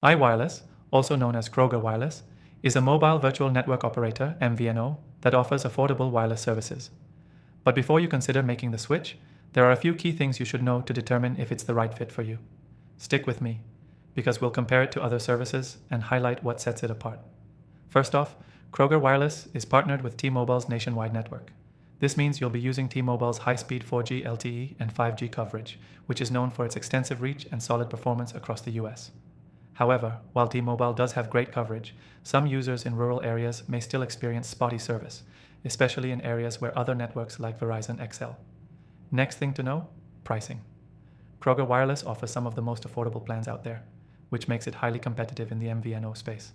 iWireless, also known as Kroger Wireless, is a mobile virtual network operator (MVNO) that offers affordable wireless services. But before you consider making the switch, there are a few key things you should know to determine if it's the right fit for you. Stick with me, because we'll compare it to other services and highlight what sets it apart. First off, Kroger Wireless is partnered with T-Mobile's nationwide network. This means you'll be using T-Mobile's high-speed 4G LTE and 5G coverage, which is known for its extensive reach and solid performance across the US. However, while T-Mobile does have great coverage, some users in rural areas may still experience spotty service, especially in areas where other networks like Verizon excel. Next thing to know, pricing. Kroger Wireless offers some of the most affordable plans out there, which makes it highly competitive in the MVNO space.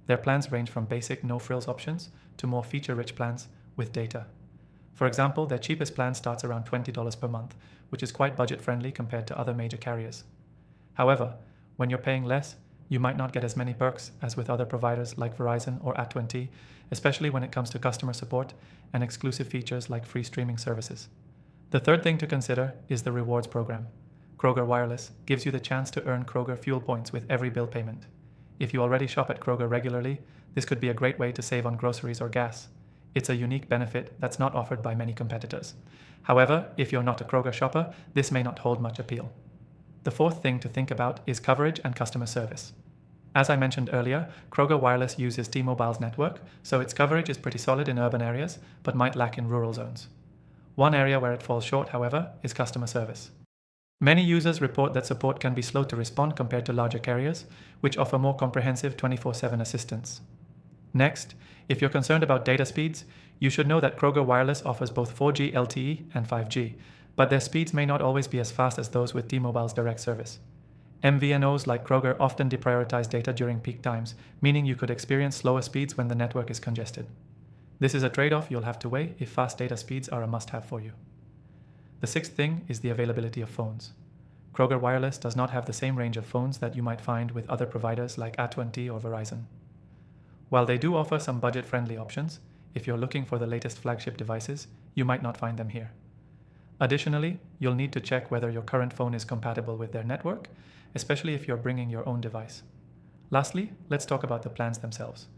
Their plans range from basic no-frills options to more feature-rich plans with data. For example, their cheapest plan starts around $20 per month, which is quite budget-friendly compared to other major carriers. However, when you're paying less, you might not get as many perks as with other providers like Verizon or AT&T, especially when it comes to customer support and exclusive features like free streaming services. The third thing to consider is the rewards program. Kroger Wireless gives you the chance to earn Kroger fuel points with every bill payment. If you already shop at Kroger regularly, this could be a great way to save on groceries or gas. It's a unique benefit that's not offered by many competitors. However, if you're not a Kroger shopper, this may not hold much appeal. The fourth thing to think about is coverage and customer service. As I mentioned earlier, Kroger Wireless uses T-Mobile's network, so its coverage is pretty solid in urban areas, but might lack in rural zones. One area where it falls short, however, is customer service. Many users report that support can be slow to respond compared to larger carriers, which offer more comprehensive 24/7 assistance. Next, if you're concerned about data speeds, you should know that Kroger Wireless offers both 4G LTE and 5G, but their speeds may not always be as fast as those with T-Mobile's direct service. MVNOs like Kroger often deprioritize data during peak times, meaning you could experience slower speeds when the network is congested. This is a trade-off you'll have to weigh if fast data speeds are a must-have for you. The sixth thing is the availability of phones. Kroger Wireless does not have the same range of phones that you might find with other providers like AT&T or Verizon. While they do offer some budget-friendly options, if you're looking for the latest flagship devices, you might not find them here. Additionally, you'll need to check whether your current phone is compatible with their network, especially if you're bringing your own device. Lastly, let's talk about the plans themselves.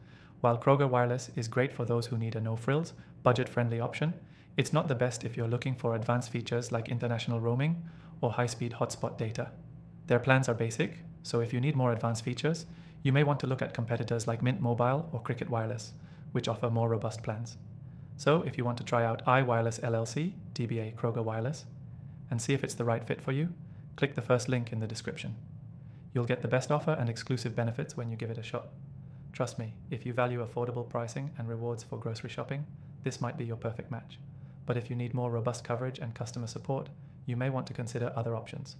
While Kroger Wireless is great for those who need a no-frills, budget-friendly option, it's not the best if you're looking for advanced features like international roaming or high-speed hotspot data. Their plans are basic, so if you need more advanced features, you may want to look at competitors like Mint Mobile or Cricket Wireless, which offer more robust plans. So if you want to try out iWireless LLC, DBA Kroger Wireless, and see if it's the right fit for you, click the first link in the description. You'll get the best offer and exclusive benefits when you give it a shot. Trust me, if you value affordable pricing and rewards for grocery shopping, this might be your perfect match. But if you need more robust coverage and customer support, you may want to consider other options.